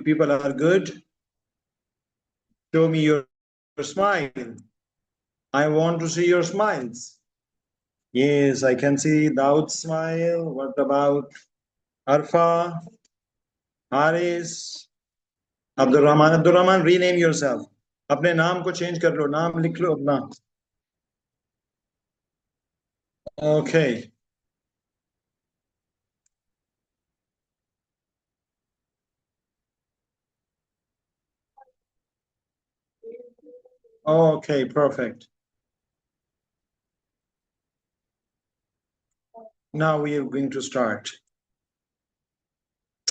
people are good. Show me your smile. I want to see your smiles. Yes, I can see Daud's smile. What about Arfa, Haris, Abdul Rahman? Abdul Rahman, rename yourself. अपने नाम को change कर लो, नाम लिख लो अपना. Okay. Okay, perfect. Now we are going to start.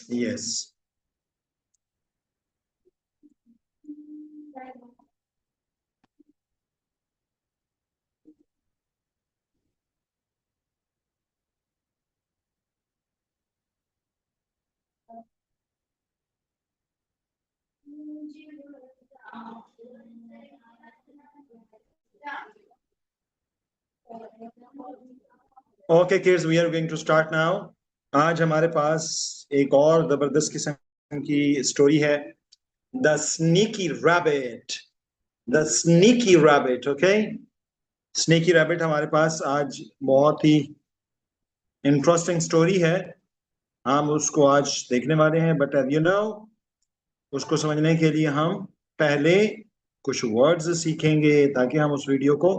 Yes. Okay, kids, we are going to start now. आज हमारे पास एक और जबरदस्त किस्म की स्टोरी है. The Sneaky Rabbit. The Sneaky Rabbit, okay? Sneaky Rabbit हमारे पास आज बहुत ही इंटरेस्टिंग स्टोरी है. हम उसको आज देखने वाले हैं, बट you know, उसको समझने के लिए हम पहले कुछ वर्ड्स सीखेंगे ताकि हम उस वीडियो को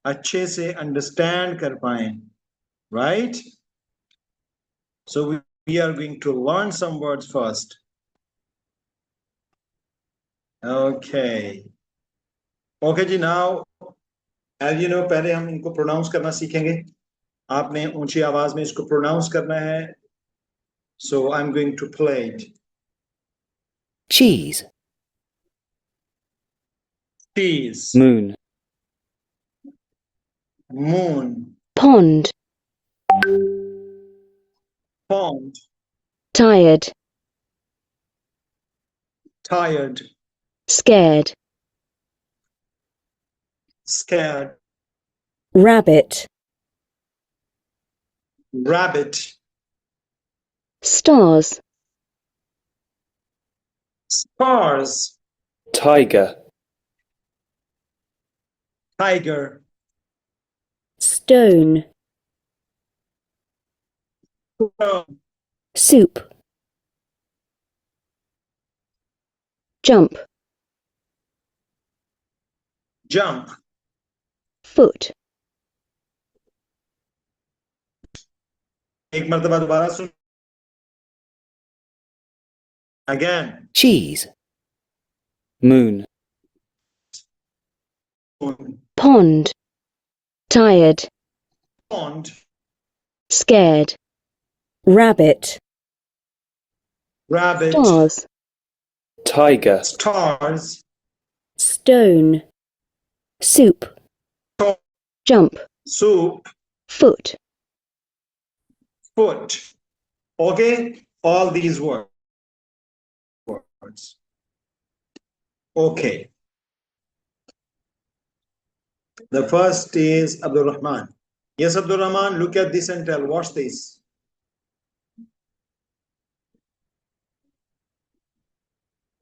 अच्छे से अंडरस्टैंड कर पाएं. Right? So we are going to learn some words first. Okay. Okay ji, now as you know, पहले हम इनको प्रोनाउंस करना सीखेंगे. आपने ऊंची आवाज में इसको प्रोनाउंस करना है. So I'm going to play it. Cheese. Cheese. Moon. Moon. Pond. Pond. Tired. Tired. Scared. Scared. Rabbit. Rabbit. Stars. Stars. Tiger. Tiger. Stone. Soup. Jump. Jump. Foot. एक मर्तबा दोबारा सुन. Again. Cheese. Moon. Pond. Tired. Pond. Scared. Rabbit. Rabbit. Stars. Tiger. Stars. Stone. Soup. Jump. Soup. Foot. Foot. Okay, all these words. Okay. The first is Abdul Rahman. Yes, Abdul Rahman, look at this and tell, what's this?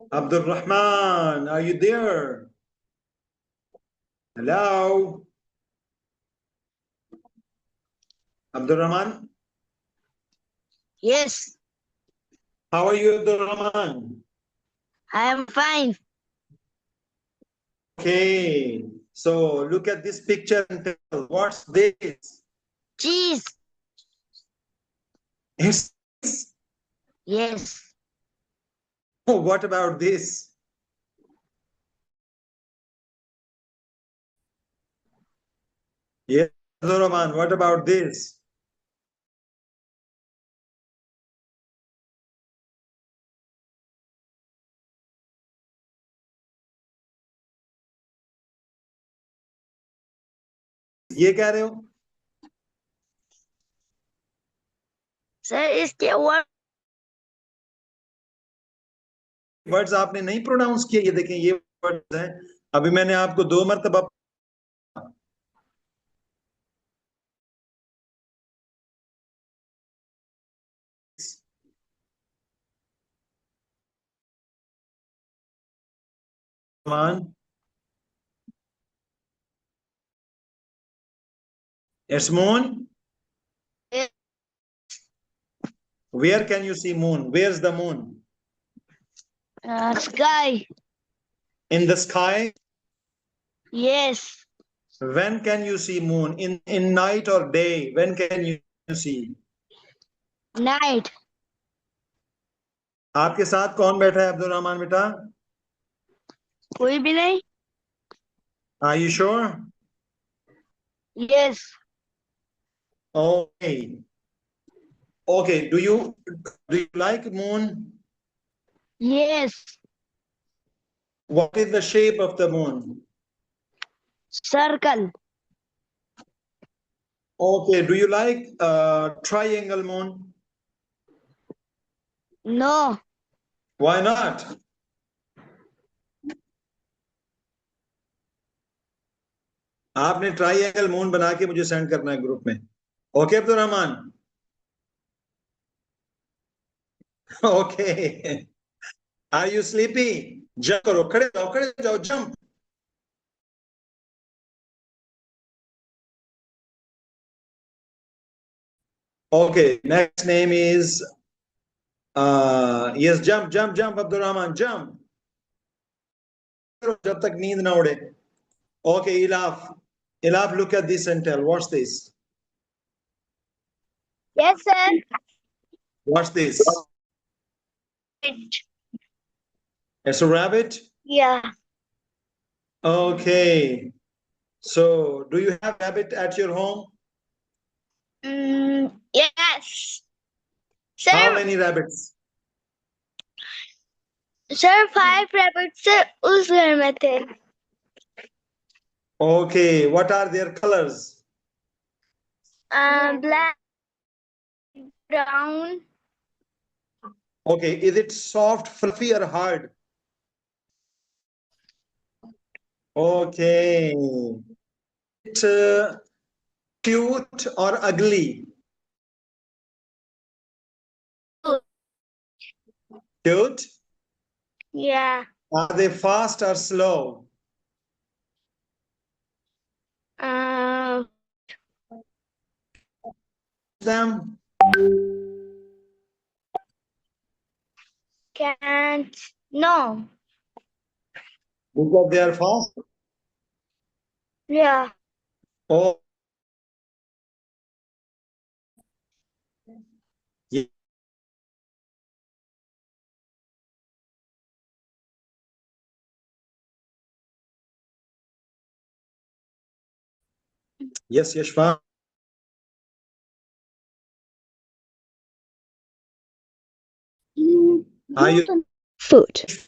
Abdul Rahman, are you there? Hello? Abdul Rahman? Yes, How are you, Abdul Rahman? I am fine. Okay, so look at this picture and tell, what's this? Cheese. It's, Yes. oh, what about this? Yes, Abdul Rahman, what about this? ये कह रहे हो? Sir इसके word words आपने नहीं pronounce किए. ये देखें, ये वर्ड्स हैं. अभी मैंने आपको 2 मरतबा Rahman? It's moon. Yes. Where can you see moon? Where's the moon? Sky. In the sky. Yes. When can you see moon? In night or day? When can you see? Night. आपके साथ कौन बैठा है अब्दुल रहमान बेटा? कोई भी नहीं. Are you sure? Yes. Okay. Okay. Do you like moon? Yes. What is the shape of the moon? Circle. Okay. Do you like triangle moon? No. Why not? आपने ट्राइंगल मून बना के मुझे सेंड करना है group में. Okay Abdul Rahman? Okay. Are you sleepy? Jump करो, खड़े जाओ, jump. Okay, next name is yes, jump Abdul Rahman, jump. जब तक नींद ना उड़े. Okay, Ilaf, look at this and tell. What's this? Yes, sir. What's this? It's a rabbit? Yeah. Okay. So, do you have rabbit at your home? Yes. How Sir, many rabbits? sir, 5 rabbits उस घर में थे. Okay, what are their colors? Black, brown. Okay, is it soft, fluffy, or hard? Okay. It's cute or ugly? Cute? Yeah. Are they fast or slow? Them? Can't. No. Because they are fast? Yeah. Oh. Ye- Yes, Yashfa. Are you? Foot.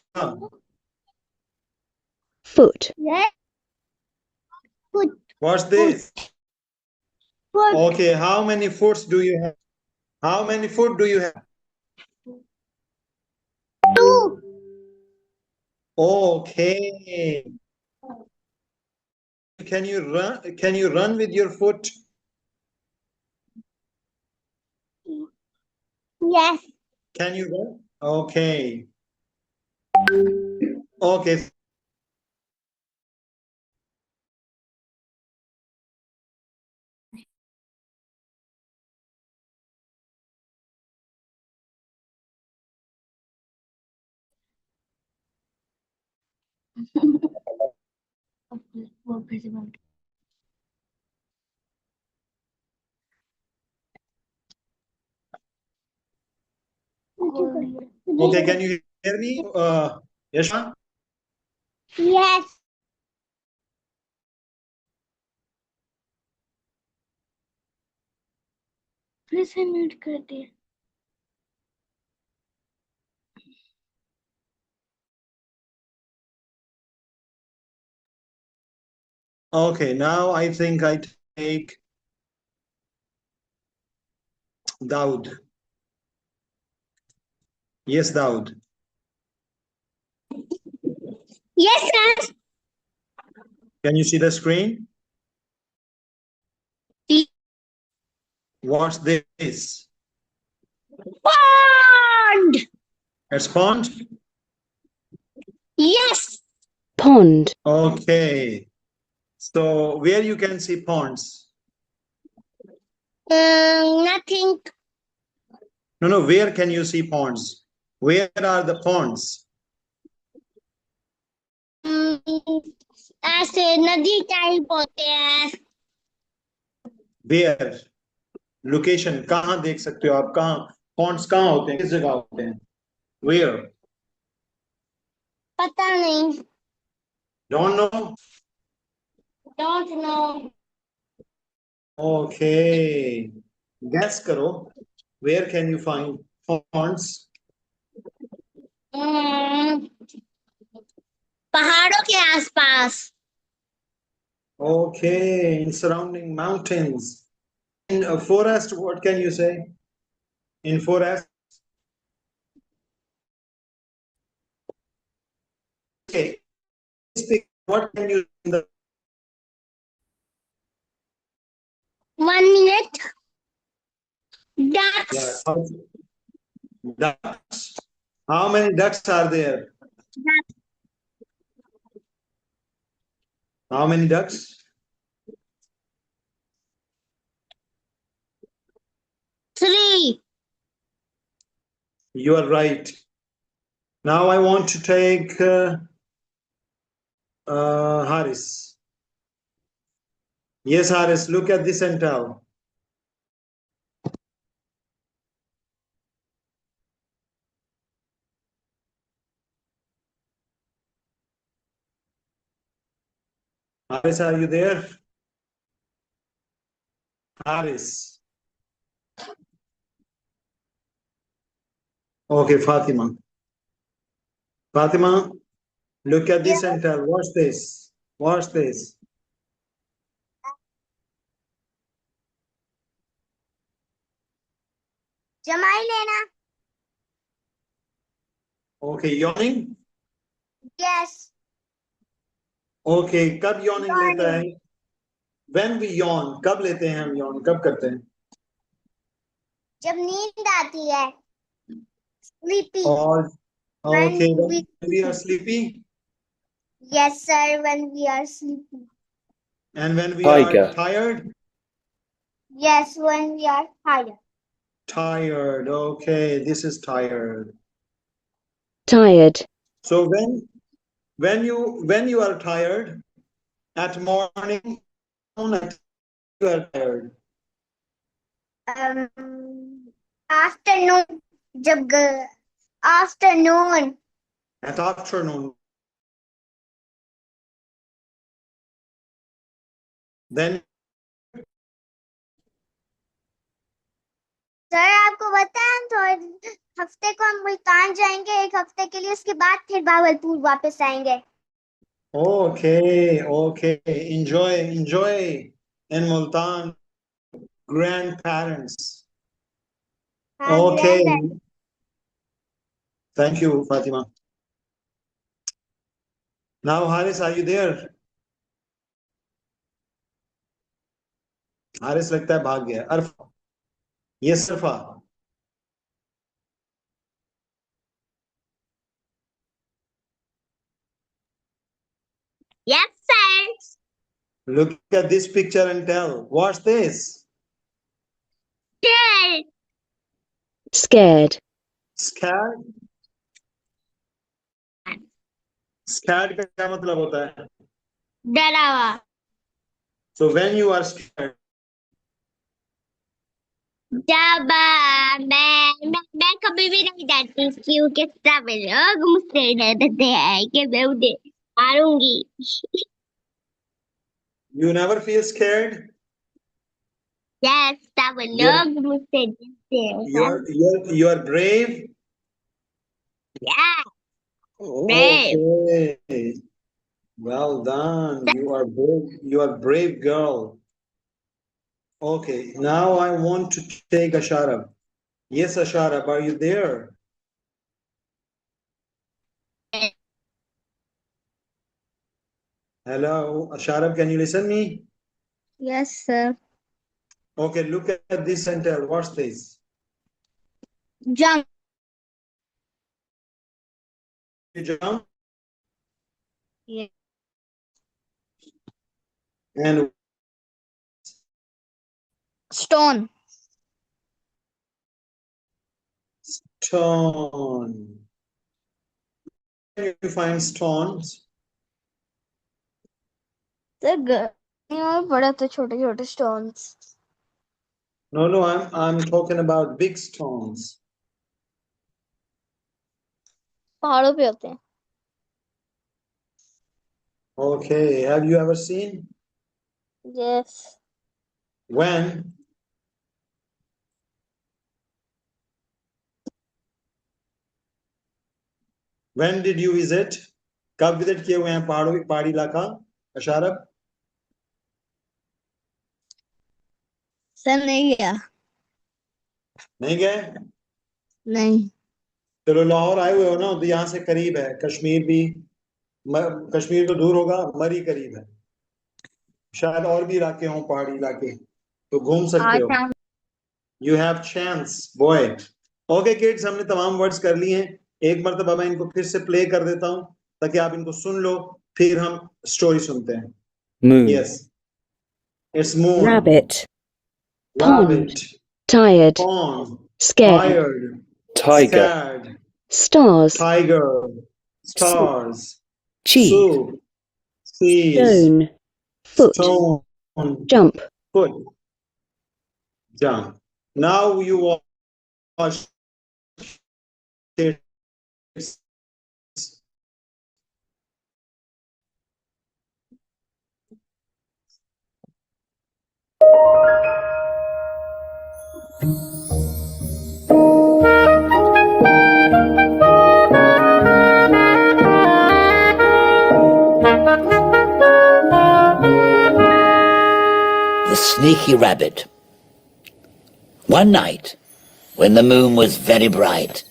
Foot. Yes. What's this? Foot. Okay, how many foots do you have? How many foot do you have? 2. Okay. Can you run? Can you run with your foot? Yes. Can you run? Okay. Okay. Okay, can you hear me? Yashma? Yes. फिर से mute कर दिया. Okay, now I think I take Daud. Yes, Daud. Yes, sir. Can you see the screen? What's this? Pond. It's pond? Yes. Pond. Okay. So where you can see ponds? Nothing. No, where can you see ponds? Where are the ponds? ऐसे नदी type होते हैं. Where? Location कहाँ देख सकते हो आप? कहाँ ponds कहाँ होते हैं? किस जगह होते हैं? Where? पता नहीं. Don't know? Don't know. Okay. Guess करो. Where can you find ponds? पहाड़ों के आसपास. Okay, in surrounding mountains. In a forest, what can you say? In forest? Okay. Speak. What can you in the 1 minute. Ducks. ducks? How many ducks are there? How many ducks? 3. You are right. Now I want to take Haris. Yes, Haris, look at this and tell. Haris, are you there? Haris. Okay, Fatima. Fatima, look at this and tell. Watch this. Watch this. जमाई लेना. Okay, yawning? Yes. Okay, कब yawning लेता है? Yawning. When we yawn, कब लेते हैं हम yawn? कब करते हैं? जब नींद आती है. Sleepy. Or When okay, when we- we are sleepy Yes, sir. When we are sleepy. and when we Tiger. are tired. Yes, when we are tired. Tired. Okay, this is tired. Tired. So when you are tired at morning, you are tired. Afternoon. Afternoon. At afternoon. Then sir आपको पता है हम थोड़े हफ्ते को हम मुल्तान जाएंगे. 1 हफ्ते के लिए. उसके बाद फिर भागलपुर वापस आएंगे. okay. Enjoy in Multan. Grandparents. हाँ, Okay. grand. Thank you, Fatima. Now, Haris, are you there? Haris लगता है भाग गया. अरफा. Yes, Arfa. Yes, sir. Look at this picture and tell. What's this? Scared. Scared. Scared? Scared का क्या मतलब होता है? डरा हुआ. So when you are scared, जब मैं कभी भी नहीं डरती क्योंकि सब लोग मुझसे डरते हैं कि मैं उन्हें मारूंगी. you never feel scared. Yes, सब लोग मुझसे डरते हैं. You are brave. Yeah. Brave. Okay. Well done. You are brave. You are brave girl. Okay. Now I want to take Asharab. Yes, Asharab, are you there? Hello, Asharab, can you listen me? Yes, sir. Okay, look at this and tell. What's this? Jump. You jump? Yeah. And Stone. stone. Where do you find stones? Sir, बड़ा तो छोटे छोटे stones. No, I'm talking about big stones. पहाड़ों पे होते हैं. Okay, have you ever seen? Yes. When? When did you visit? कब visit किए हुए हैं पहाड़ी इलाका अशारफ? सर नहीं गया. नहीं गए? नहीं. चलो लाहौर आए हुए हो ना, तो यहाँ से करीब है. कश्मीर भी, कश्मीर तो दूर होगा, मरी करीब है. शायद और भी इलाके हों पहाड़ी इलाके, तो घूम सकते हो. अच्छा. You have chance boy. Okay kids, हमने तमाम वर्ड्स कर लिए हैं. एक मरतबा मैं इनको फिर से प्ले कर देता हूं ताकि आप इनको सुन लो, फिर हम स्टोरी सुनते हैं. Moon. Yes, it's moon. Rabbit. Rabbit. Tired. Pond. Scared. Tired. Tiger. Scared. Stars. Tiger. Stars. Cheese. Soup. Cheese. Stone. Foot. Stone. Jump. Foot. Jump. Now you watch it. The Sneaky Rabbit. One night, when the moon was very bright,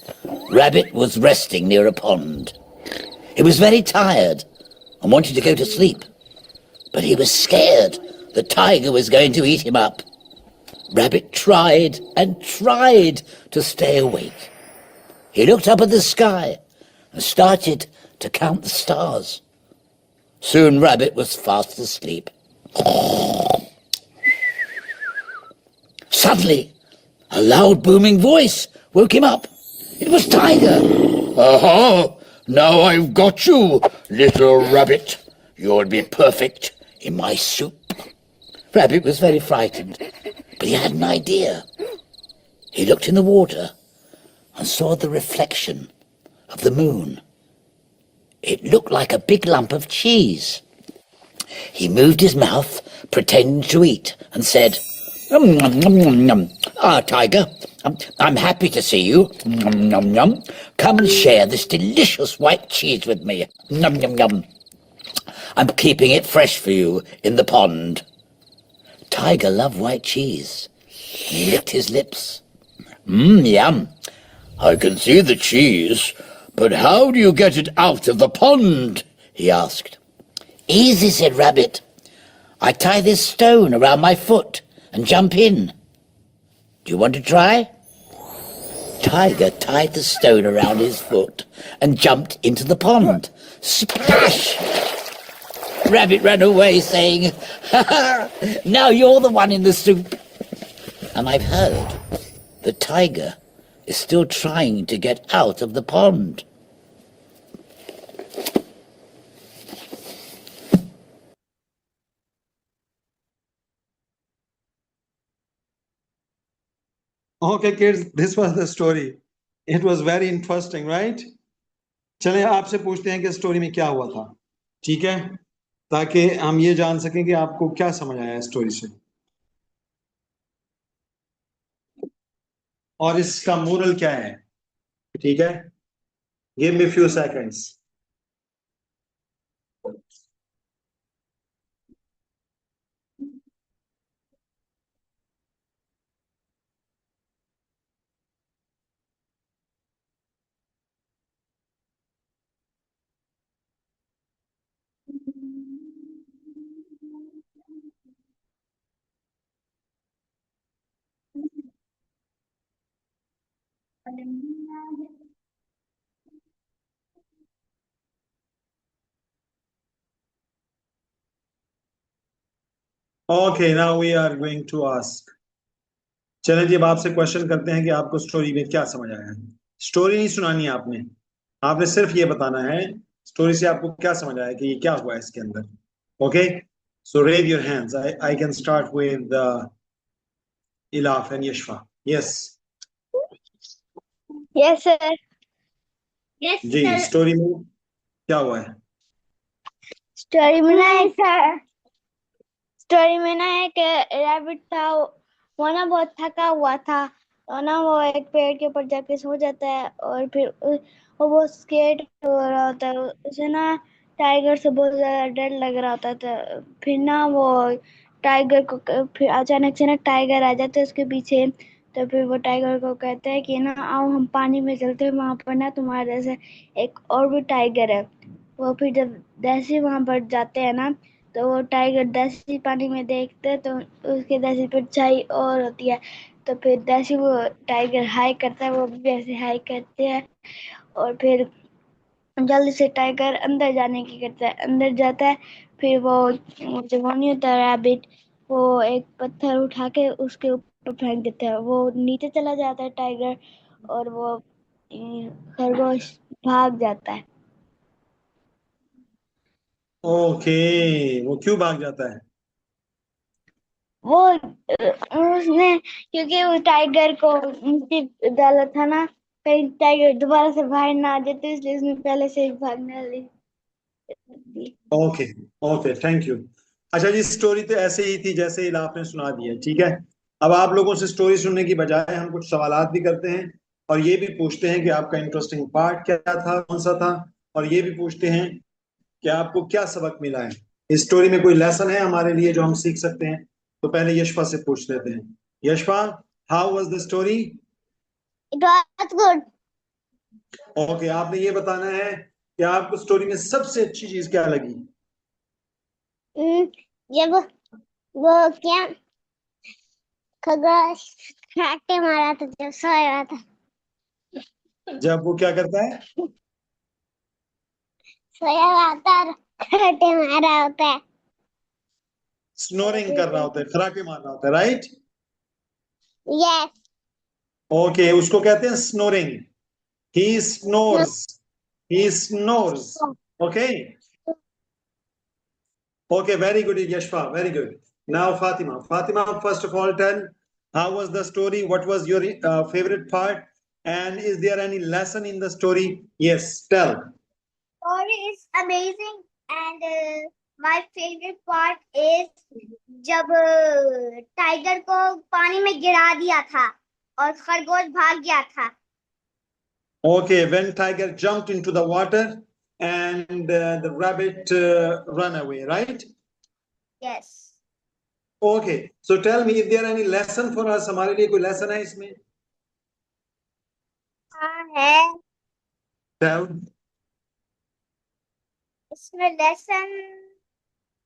Rabbit was resting near a pond. He was very tired and wanted to go to sleep, but he was scared the tiger was going to eat him up. Rabbit tried and tried to stay awake. He looked up at the sky and started to count the stars. Soon Rabbit was fast asleep. Suddenly, a loud booming voice woke him up. It was Tiger. Aha! Now I've got you, little rabbit. You'll be perfect in my soup. Rabbit was very frightened, but he had an idea. He looked in the water and saw the reflection of the moon. It looked like a big lump of cheese. He moved his mouth, pretending to eat, and said, "Nom, nom, nom, nom. Ah, Tiger, I'm happy to see you. Nom, nom, nom. Come and share this delicious white cheese with me. Nom, nom, nom. I'm keeping it fresh for you in the pond." Tiger loved white cheese. He licked his lips. Yum. I can see the cheese, but how do you get it out of the pond? He asked. Easy, said Rabbit. I tie this stone around my foot and jump in. Do you want to try? Tiger tied the stone around his foot and jumped into the pond. Splash! Rabbit ran away saying, "Ha ha! Now you're the one in the soup." And I've heard the tiger is still trying to get out of the pond. Okay, kids, this was the story. It was very interesting, right? चलें आपसे पूछते हैं कि story में क्या हुआ था, ठीक है, ताकि हम ये जान सकें कि आपको क्या समझ आया स्टोरी से और इसका मोरल क्या है. ठीक है, give me few seconds. Okay now we are going to ask. चलें जी, अब आपसे क्वेश्चन करते हैं कि आपको स्टोरी में क्या समझ आया है। स्टोरी नहीं सुनानी है आपने, आपने सिर्फ ये बताना है स्टोरी से आपको क्या समझ आया कि ये क्या हुआ है इसके अंदर। Okay, so raise your hands. I can start with Ilaf and Yashfa. Yes yes sir. Yes जी, सर। स्टोरी में क्या हुआ है? स्टोरी में ना एक रैबिट था। वो ना बहुत थका हुआ था, और ना वो एक पेड़ के ऊपर जाके सो जाता है, और फिर वो बहुत स्केर्ड हो रहा होता है। उसे ना टाइगर से बहुत ज्यादा डर लग रहा होता था। फिर ना वो टाइगर को फिर अचानक से ना टाइगर आ जाता है उसके पीछे। तो फिर वो टाइगर को कहता है कि ना आओ हम पानी में चलते हैं, वहां पर ना तुम्हारे जैसे एक और भी टाइगर है। वो फिर जब जैसे वहां पर जाते हैं ना, तो वो टाइगर देसी पानी में देखते हैं, तो उसके देसी परछाई और होती है। तो फिर जैसे वो टाइगर हाई करता है, वो भी ऐसे हाई करते हैं। और फिर जल्दी से टाइगर अंदर जाने की करता है, अंदर जाता है। फिर वो जब वो नहीं होता रैबिट, वो एक पत्थर उठा के उसके ऊपर फेंक देता है, वो नीचे चला जाता है टाइगर, और वो खरगोश भाग जाता है। ओके, वो क्यों भाग जाता है? वो उसने क्योंकि उस टाइगर को नीचे डाला था ना, कहीं टाइगर दोबारा से बाहर ना आ जाए, तो इसलिए उसने पहले से ही भागने वाली थी। Okay okay, thank you. अच्छा जी, स्टोरी तो ऐसे ही थी जैसे इला आपने सुना दी है, ठीक है। अब आप लोगों से स्टोरी सुनने की बजाय हम कुछ सवालात भी करते हैं, और ये भी पूछते हैं कि आपका इंटरेस्टिंग पार्ट क्या था, कौन सा था, और ये भी पूछते हैं कि आपको क्या सबक मिला है। इस स्टोरी में कोई लेसन है हमारे लिए जो हम सीख सकते हैं? तो पहले यशपा से पूछ लेते हैं। Yashpa, how was the story? It was good. Okay, आपने ये बताना है कि आपको स्टोरी में सबसे अच्छी चीज क्या लगी। जब वो क्या खरगोश खराटे मारा था जब सोया था। जब वो क्या करता है? सोया हुआ था और खराटे मारा होता है। स्नोरिंग कर रहा होता है, खराटे मार रहा होता है, राइट? यस। ओके, उसको कहते हैं snoring. He snores, he snores. Okay okay, very good Yashpa, very good. Now Fatima, first of all tell how was the story, what was your favorite part, and is there any lesson in the story? Yes, tell. Story is amazing, and my favorite part is जब tiger को पानी में गिरा दिया था और खरगोश भाग गया था। Okay, when tiger jumped into the water and the rabbit ran away, right? Yes. Okay, so tell me if there any lesson for us, हमारे लिए कोई lesson है इसमें? हाँ है। Tell. इसमें लेसन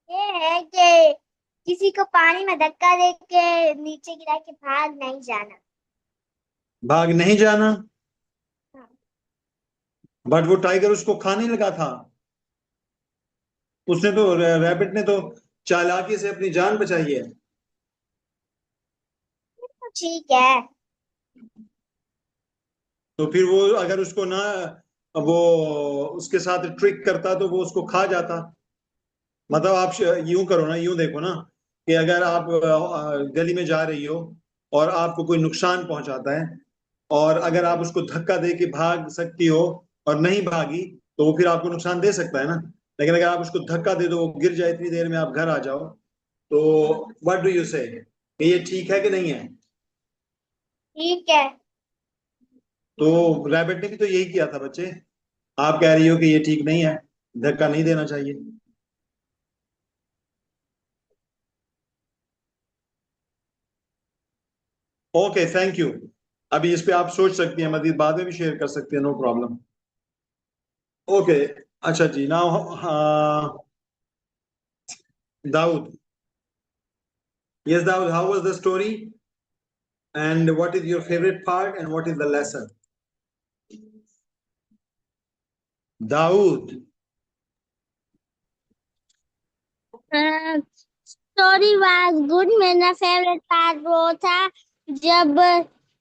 ये है कि किसी को पानी में धक्का दे के नीचे गिरा के भाग नहीं जाना। भाग नहीं जाना, हाँ। बट वो टाइगर उसको खाने लगा था। उसने तो, रैबिट ने तो चालाकी से अपनी जान बचाई है। तो ठीक है। तो फिर वो अगर उसको ना, वो उसके साथ ट्रिक करता तो वो उसको खा जाता। मतलब आप यूं करो ना, यूं देखो ना कि अगर आप गली में जा रही हो और आपको कोई नुकसान पहुंचाता है, और अगर आप उसको धक्का दे के भाग सकती हो और नहीं भागी, तो वो फिर आपको नुकसान दे सकता है ना। लेकिन अगर आप उसको धक्का दे दो, वो गिर जाए, इतनी देर में आप घर आ जाओ, तो व्हाट डू यू से, ये ठीक है कि नहीं है? ठीक है। तो रैबिट ने भी तो यही किया था बच्चे। आप कह रही हो कि ये ठीक नहीं है, धक्का नहीं देना चाहिए। Okay, thank you. अभी इस पे आप सोच सकती हैं, मजीद बाद में भी शेयर कर सकती हैं, नो प्रॉब्लम। ओके, अच्छा जी, now Dawood. Yes Dawood, how was the story and what is your favourite part and what is the lesson? Dawood. Story was good. मेरा फेवरेट पार्ट वो था जब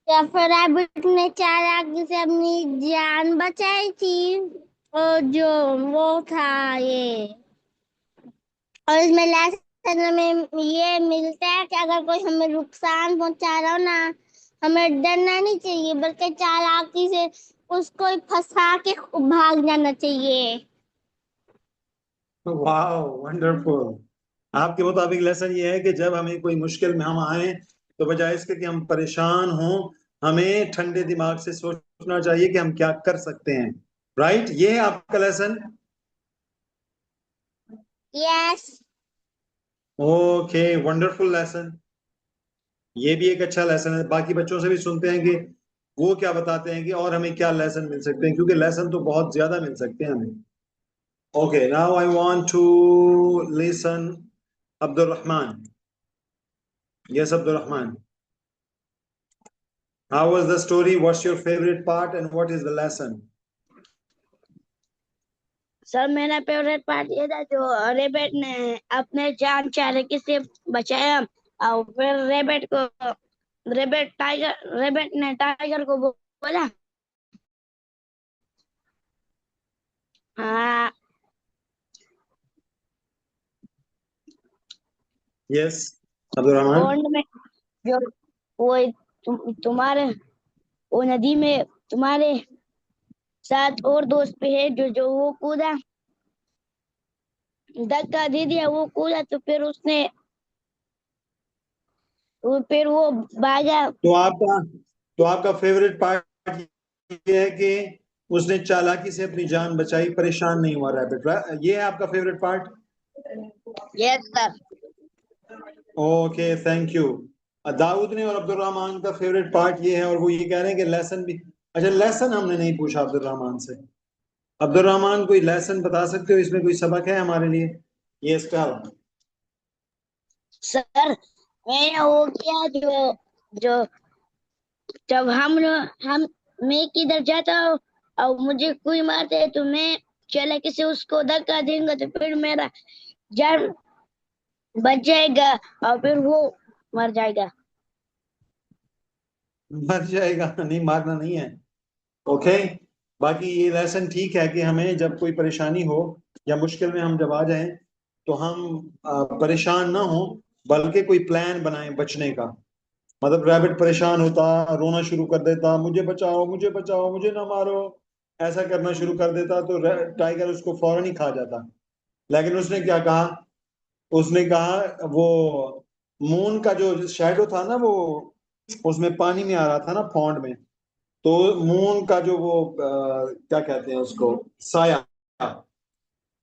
जब रैबिट ने चालाकी से अपनी जान बचाई थी, और जो वो था ये, और इसमें लेसन में ये मिलता है कि अगर कोई हमें नुकसान पहुंचा रहा हो ना, हमें डरना नहीं चाहिए, बल्कि चालाकी से उसको फंसा के भाग जाना चाहिए। वाह, वंडरफुल। आपके मुताबिक लेसन ये है कि जब हमें कोई मुश्किल में हम आए तो बजाय इसके कि हम परेशान हों, हमें ठंडे दिमाग से सोचना चाहिए कि हम क्या कर सकते हैं। राइट, ये है आपका lesson. Yes. Okay, wonderful lesson. ये भी एक अच्छा लेसन है। बाकी बच्चों से भी सुनते हैं कि वो क्या बताते हैं कि और हमें क्या लेसन मिल सकते हैं, क्योंकि लेसन तो बहुत ज्यादा मिल सकते हैं हमें। Okay, now I want to listen Abdul Rahman. Yes Abdul Rahman, how was the story? What's your favorite part and what is the lesson? Sir मेरा फेवरेट पार्ट ये था जो रेबिट ने अपने जान चालाकी से बचाया, और फिर रेबिट ने टाइगर को बोला, हाँ Yes, अब्दुल रहमान। पौंड में जो वो तुम्हारे वो नदी में तुम्हारे साथ और दोस्त पे है जो वो कूदा, धक्का दे दिया, वो कूदा, तो फिर वो भागा। तो आपका फेवरेट पार्ट ये है कि उसने चालाकी से अपनी जान बचाई, परेशान नहीं हुआ रैबिट। ये है आपका favourite part. Yes sir. Okay, thank you. Dawood ने और अब्दुल रहमान का फेवरेट पार्ट ये है, और वो ये कह रहे हैं कि लेसन भी। अच्छा, लेसन हमने नहीं पूछा अब्दुल रहमान से। अब्दुल रहमान, कोई लेसन बता सकते हो, इसमें कोई सबक है हमारे लिए? ये इसका सर मैंने वो किया जो जो जब हम मैं किधर जाता हूँ और मुझे कोई मारते है, तो मैं चालाकी से उसको धक्का देंगे, तो फिर मेरा जान बच जाएगा और फिर वो मर जाएगा। मर जाएगा, नहीं मारना नहीं है। ओके, बाकी ये लेसन ठीक है कि हमें जब कोई परेशानी हो या मुश्किल में हम जब आ जाएं तो हम परेशान ना हो, बल्कि कोई प्लान बनाएं बचने का। मतलब रैबिट परेशान होता, रोना शुरू कर देता, मुझे बचाओ मुझे बचाओ, मुझे ना मारो, ऐसा करना शुरू कर देता, तो टाइगर उसको फौरन ही खा जाता। लेकिन उसने क्या कहा? उसने कहा, वो मून का जो शैडो था ना, वो उसमें पानी में आ रहा था ना, पॉन्ड में। तो मून का जो वो क्या कहते हैं उसको, साया।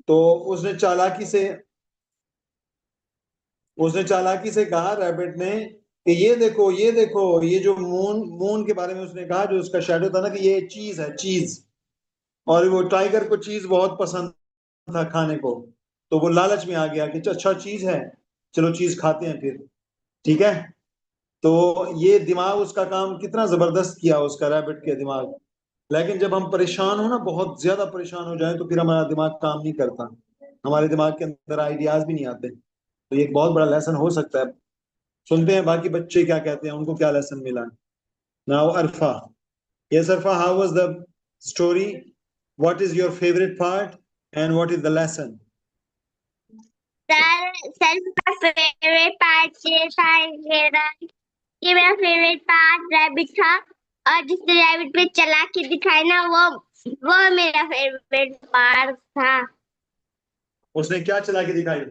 तो उसने चालाकी से उसने चालाकी से कहा रैबिट ने कि ये देखो ये देखो, ये जो मून मून के बारे में उसने कहा, जो उसका शैडो था ना, कि ये चीज है, चीज। और वो टाइगर को चीज बहुत पसंद था खाने को, तो वो लालच में आ गया कि अच्छा चीज है, चलो चीज खाते हैं फिर। ठीक है। तो ये दिमाग उसका काम कितना जबरदस्त किया उसका, रैबिट के दिमाग। लेकिन जब हम परेशान हो ना, बहुत ज्यादा परेशान हो जाए, तो फिर हमारा दिमाग काम नहीं करता, हमारे दिमाग के अंदर आइडियाज भी नहीं आते। तो ये एक बहुत बड़ा लेसन हो सकता है। सुनते हैं बाकी बच्चे क्या कहते हैं, उनको क्या लेसन मिला। Now Arfa. Yes Arfa, how was the story? What is your favourite part and what is the lesson? Sir का फेवरेट पार्ट ये था, ये मेरा फेवरेट पार्ट रैबिट था, और जिसने रैबिट पे चला के दिखाई ना, वो मेरा फेवरेट पार्ट था। उसने क्या चला के दिखाई?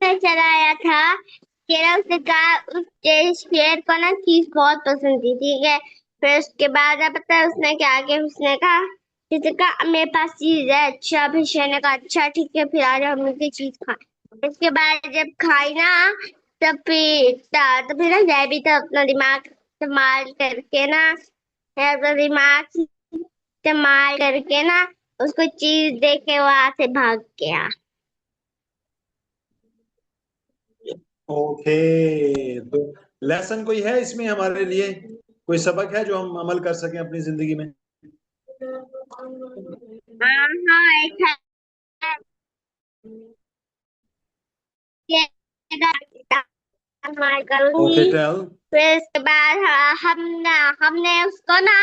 चलाया था केरा, उसने कहा उस शेर को ना चीज बहुत पसंद थी, ठीक है। फिर उसके बाद आप पता है उसने क्या किया, उसने कहा, किसी का मेरे पास चीज है, अच्छा। फिर शेर ने कहा अच्छा ठीक है, फिर आज हम लोग चीज खाए। इसके बाद जब खाई ना, तो फिर ना मैं भी तो अपना दिमाग इस्तेमाल करके ना, मैं अपना दिमाग इस्तेमाल करके ना उसको चीज दे के वहां से भाग गया। ओके, तो लेसन कोई है इसमें हमारे लिए? कोई सबक है जो हम अमल कर सकें अपनी जिंदगी में? हाँ हाँ, एक है। इस्तेमाल Okay, करूंगी। tell. फिर इसके बाद हमने उसको ना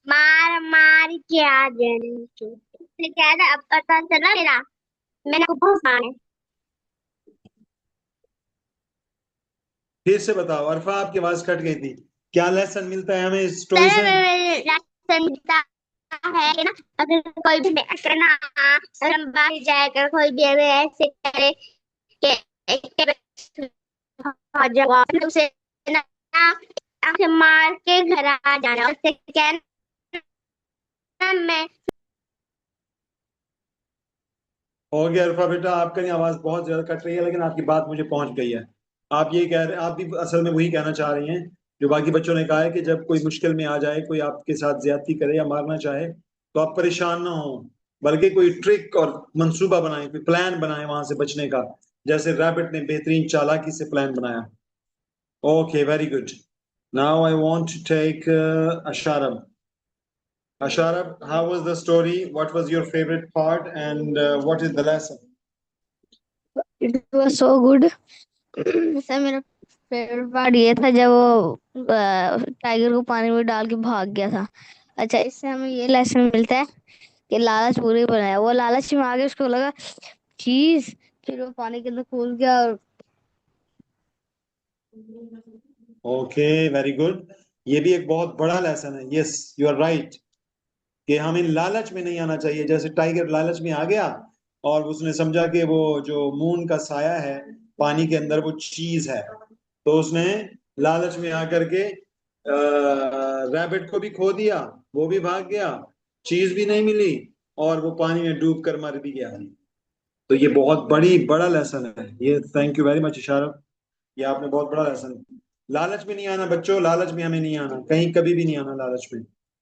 मार मार के आ देने की। इससे क्या है, अब पता चला मेरा मैंने को बहुत मारा है। फिर से बताओ, अरफा आपकी आवाज कट गई थी। क्या लेसन मिलता है हमें इस स्टोरी तरह से? में रास्ता मिलता है कि ना, अगर कोई भी करना लंबा जाएगा, कोई भी अगर ऐसे करे कि जवाब उसे ना आंखें मार के घर आ जाना, उससे क्या है ना, मैं हो गया अरफा बेटा, आपका नहीं आवाज बहुत ज्यादा कट रही है, लेकिन आपकी बात मुझे पहुंच गई है। आप ये कह रहे, आप भी असल में वही कहना चाह रही हैं जो बाकी बच्चों ने कहा है कि जब कोई मुश्किल में आ जाए, कोई आपके साथ ज्यादती करे या मारना चाहे, तो आप परेशान ना हो, बल्कि कोई ट्रिक और मंसूबा बनाएं, कोई प्लान बनाएं वहां से बचने का, जैसे रैबिट ने बेहतरीन चालाकी से प्लान बनाया। Okay, very good. Now I want to take Asharab. Asharab, how was the story? What was your favorite part and what is the lesson? It was so good. Sir मेरा favourite part ये था जब वो tiger को पानी में डाल के भाग गया था। अच्छा, इससे हमें ये लेसन मिलता है कि लालच बुरी बनाया, वो लालच में आगे उसको लगा चीज, फिर वो पानी के अंदर कूद गया और ओके, वेरी गुड। ये भी एक बहुत बड़ा लेसन है। यस, यू आर राइट कि हमें लालच में नहीं आना चाहिए। जैसे टाइगर लालच में आ गया और उसने समझा कि वो जो मून का साया है पानी के अंदर वो चीज है, तो उसने लालच में आकर के रैबिट को भी खो दिया, वो भी भाग गया, चीज भी नहीं मिली और वो पानी में डूब कर मर भी गया। तो ये बहुत बड़ा लेसन है ये। थैंक यू वेरी मच इशारत, ये आपने बहुत बड़ा लेसन। लालच में नहीं आना बच्चों, लालच में हमें नहीं आना, कहीं कभी भी नहीं आना लालच में।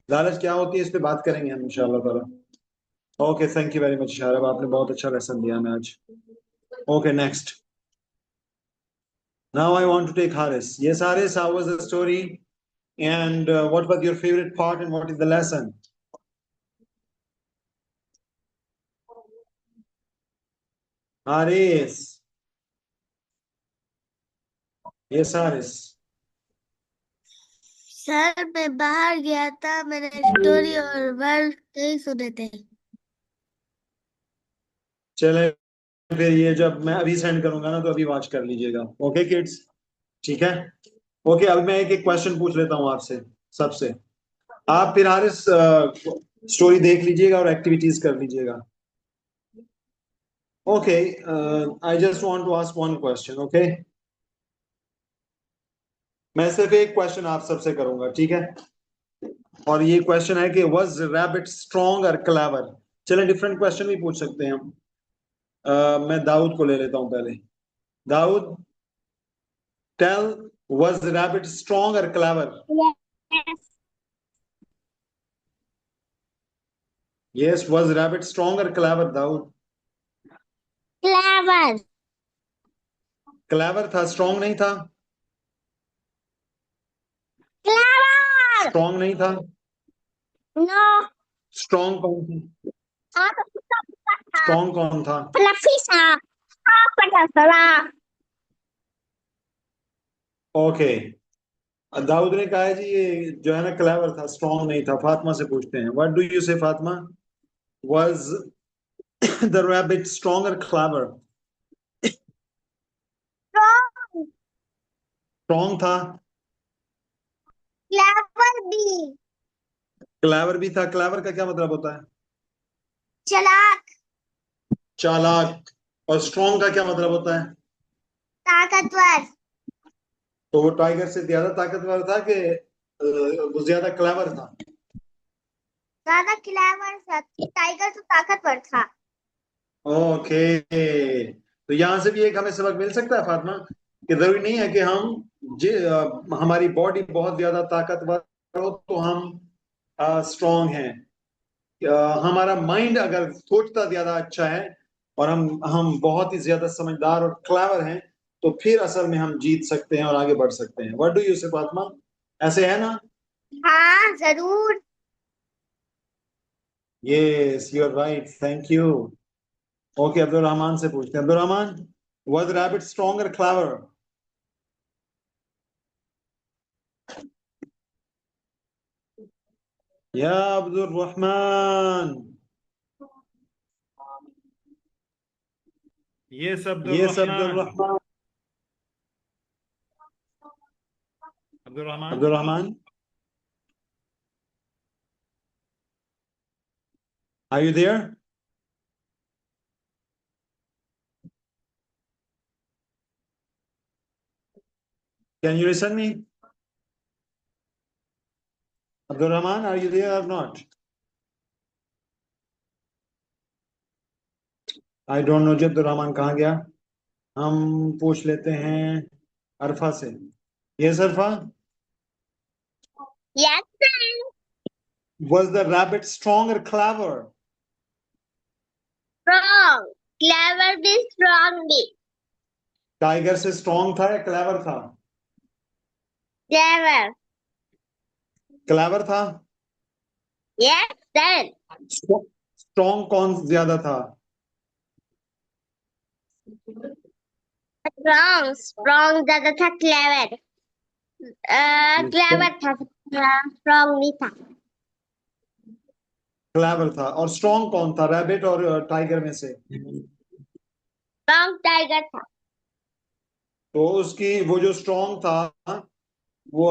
लालच क्या होती है इस पे बात करेंगे हम इंशाल्लाह ताला। Okay, thank you very much Sharab, आपने बहुत अच्छा लेसन दिया हमें आज। Okay, next. Now I want to take Haris. Yes Haris, how was the story and what was your favourite part and what is the lesson? Haris, yes Haris. Sir मैं बाहर गया था, मैंने स्टोरी और वर्ड नहीं सुने थे। चले, फिर ये जब मैं अभी सेंड करूंगा ना तो अभी वॉच कर लीजिएगा। ओके किड्स, ठीक है। ओके, अब मैं एक एक क्वेश्चन पूछ लेता हूँ आपसे सबसे। आप फिर हारिस स्टोरी देख लीजिएगा और एक्टिविटीज कर लीजिएगा। Okay, I just want to ask one question. Okay, मैं सिर्फ एक क्वेश्चन आप सबसे करूंगा, ठीक है? और ये क्वेश्चन है कि वाज रैबिट स्ट्रॉन्ग और क्लेवर? चलें डिफरेंट क्वेश्चन भी पूछ सकते हैं हम। मैं दाऊद को ले लेता हूं पहले। Dawood, tell, was rabbit strong और clever? Yes, was rabbit strong और क्लेवर दाऊद? क्लेवर। क्लेवर था, स्ट्रॉन्ग नहीं था। क्लेवर। स्ट्रॉन्ग नहीं था। नो। स्ट्रॉन्ग कौन था? आप था स्ट्रॉन्ग कौन था? फ्लफी सा, आप पता चला। ओके, दाऊद ने कहा है जी ये जो है ना क्लेवर था, स्ट्रॉन्ग नहीं था। फातिमा से पूछते हैं, व्हाट डू यू से Fatima? Was the rabbit strong और क्लेवर? स्ट्रॉन्ग था। क्लेवर भी। क्लेवर भी था। क्लेवर का क्या मतलब होता है? चालाक। चालाक। और स्ट्रॉन्ग का क्या मतलब होता है? ताकतवर। तो वो टाइगर से ज्यादा ताकतवर था कि वो ज्यादा क्लेवर था? ज्यादा क्लेवर था, टाइगर तो ताकतवर था। ओके, तो यहां से भी एक हमें सबक मिल सकता है फातिमा कि जरूरी नहीं है कि हमारी बॉडी बहुत ज्यादा ताकतवर हो तो हम स्ट्रॉन्ग हैं। हमारा माइंड अगर सोचता ज्यादा अच्छा है और हम बहुत ही ज्यादा समझदार और क्लेवर हैं, तो फिर असल में हम जीत सकते हैं और आगे बढ़ सकते हैं। व्हाट डू यू से फातिमा, ऐसे है ना? हाँ जरूर। Yes, you are right, thank you. Okay, Abdul Rahman से पूछते हैं। Abdul Rahman, Was the rabbit strong or clever? Ya Abdul Rahman. Yes, Abdul Yes, Abdul Rahman. Rahman. Abdul Rahman. Abdul Rahman. Are you there? Can you listen me? Abdul Rahman, are you there or not? I don't know जी अब्दुल रहमान कहाँ गया? हम पूछ लेते हैं अरफा से. Yes, Arfa? Yes, Was the rabbit strong or clever? strong. Clever be strong be. Tiger से strong था या क्लेवर था? Clever. क्लेवर था. Yes, sir. स्ट्रॉन्ग कौन ज्यादा था? Strong. Strong ज्यादा था clever. Clever था. Strong नहीं था. क्लेवर था. और स्ट्रॉन्ग कौन था, रैबिट और टाइगर में से? Strong tiger था. तो उसकी वो जो स्ट्रॉन्ग था वो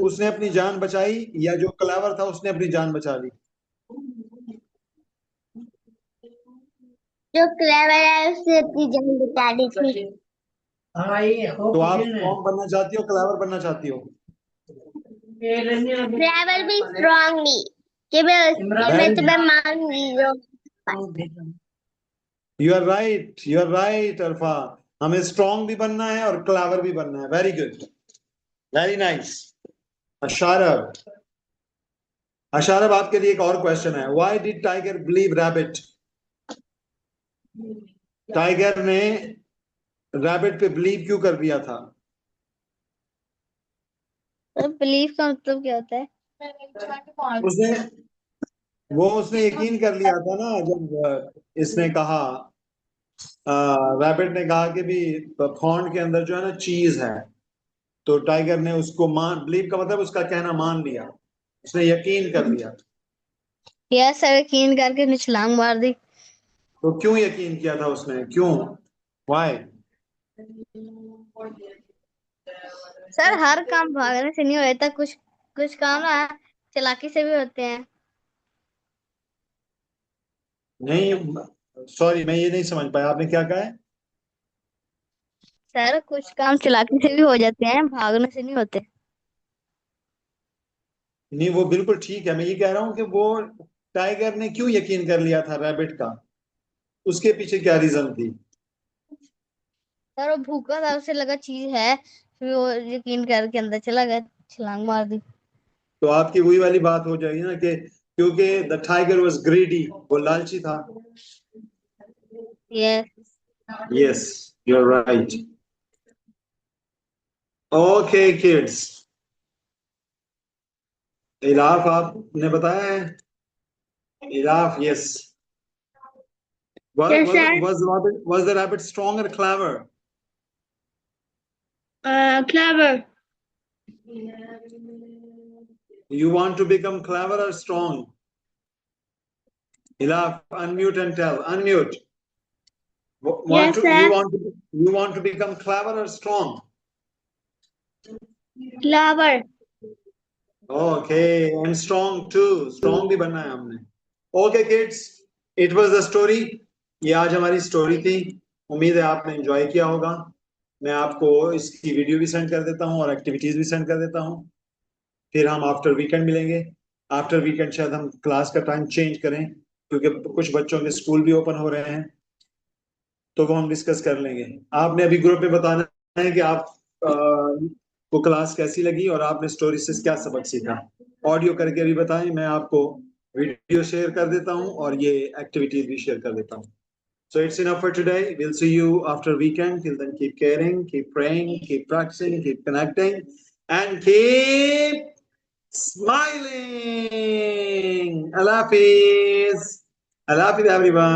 उसने अपनी जान बचाई या जो क्लेवर था उसने अपनी जान बचा ली? जो clever है उसने अपनी जान बचा ली थी. तो आप स्ट्रॉन्ग बनना चाहती हो, क्लेवर बनना चाहती हो? Clever भी strong भी. कि मैं तुम्हें मान ली हूँ. You are right, you are right Arfa. हमें स्ट्रॉन्ग भी बनना है और क्लेवर भी बनना है. Very good, very nice. Asharab, Asharab आपके लिए एक और क्वेश्चन है. Why did tiger believe rabbit? Tiger ने रैबिट पे बिलीव क्यों कर दिया था? तो बिलीव का मतलब क्या होता है? उसने यकीन कर लिया था ना जब इसने कहा, रैबिट ने कहा कि भी पॉन्ड के अंदर जो है ना चीज है, तो टाइगर ने उसको मान, बिलीव का मतलब उसका कहना मान लिया, उसने यकीन कर लिया. यस सर, यकीन करके उसने छलांग मार दी. तो क्यों यकीन किया था उसने, क्यों, व्हाई? सर हर काम भागने से नहीं होता, कुछ कुछ काम ना चालाकी से भी होते हैं. नहीं, सॉरी मैं ये नहीं समझ पाया, आपने क्या कहा है? सर कुछ काम चालाकी से भी हो जाते हैं, भागने से नहीं होते. नहीं वो बिल्कुल ठीक है, मैं ये कह रहा हूं कि वो टाइगर ने क्यों यकीन कर लिया था रैबिट का, उसके पीछे क्या रीजन थी? सर वो भूखा था, उसे लगा चीज है, फिर वो यकीन करके अंदर चला गया, छलांग मार दी. तो आपकी वही वाली बात हो जाएगी ना कि क्योंकि द टाइगर वाज ग्रीडी, वो लालची था. Yes. Yes, you are right. Okay kids, Ilaf आपने बताया है? Ilaf, yes. Yes, sir. Was the rabbit strong or clever? Clever. You want to become clever or strong? Ilaf, unmute and tell. Unmute. Yes, sir. You want to become clever or strong? Clever. Okay, and strong too. Strong भी बनना है हमने. Okay kids, it was the story. ये आज हमारी story थी. उम्मीद है आपने एंजॉय किया होगा. मैं आपको इसकी वीडियो भी सेंड कर देता हूँ और एक्टिविटीज भी सेंड कर देता हूँ. फिर हम आफ्टर वीकेंड मिलेंगे. आफ्टर वीकेंड शायद हम क्लास का टाइम चेंज करें क्योंकि कुछ बच्चों के स्कूल भी ओपन हो रहे हैं, तो वो हम डिस्कस कर लेंगे. आपने अभी ग्रुप में बताना है कि आप को क्लास कैसी लगी और आपने स्टोरी से क्या सबक सीखा. ऑडियो करके भी बताएं, मैं आपको वीडियो शेयर कर देता हूं और ये एक्टिविटीज भी शेयर कर देता हूं. So it's enough for today. We'll see you after weekend. Till then, keep caring, keep praying, keep practicing, keep connecting, and keep smiling. Allah Hafiz. Allah Hafiz, everyone.